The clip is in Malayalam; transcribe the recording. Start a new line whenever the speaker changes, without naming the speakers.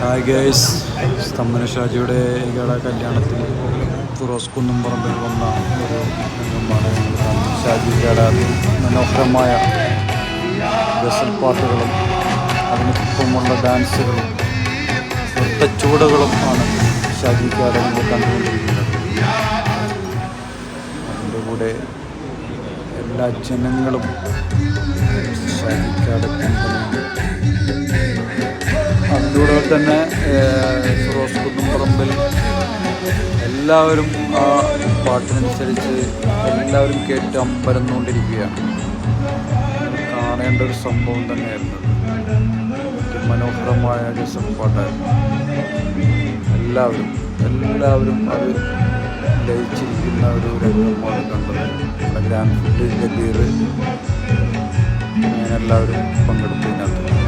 ഹായ് ഗേസ്, സ്തംഭന ഷാജിയുടെ ഈഗയുടെ കല്യാണത്തിൽ ഫിറോസ് കുന്നുംപറമ്പിൽ വന്ന ഒരു രംഗമാണ് ഷാജിയുടെ മനോഹരമായ ഗസൽ പാട്ടുകളും അതിനൊപ്പമുള്ള ഡാൻസുകളും നൃത്തച്ചുവടുകളും ആണ് ഷാജിയുടെ നമ്മൾ കണ്ടുകൊണ്ടിരിക്കുന്നത്. അതിൻ്റെ കൂടെ എല്ലാ ജനങ്ങളും ഷാജിയുടെ അതിലൂടെ തന്നെ ഫിറോസ് കുന്നുംപറമ്പിൽ എല്ലാവരും ആ പാട്ടിനനുസരിച്ച് എല്ലാവരും കേട്ട് അമ്പരന്നുകൊണ്ടിരിക്കുകയാണ്. കാണേണ്ട ഒരു സംഭവം തന്നെയായിരുന്നു. മനോഹരമായ ഗസൽ പാട്ടായിരുന്നു. എല്ലാവരും അത് ലയിച്ചിരിക്കുന്ന ഒരു രംഗമാണ് കണ്ടത്. നമ്മുടെ ഗ്രാൻഡ് ഫുഡ് ഗബീർ അങ്ങനെ എല്ലാവരും പങ്കെടുത്തതിനകത്ത്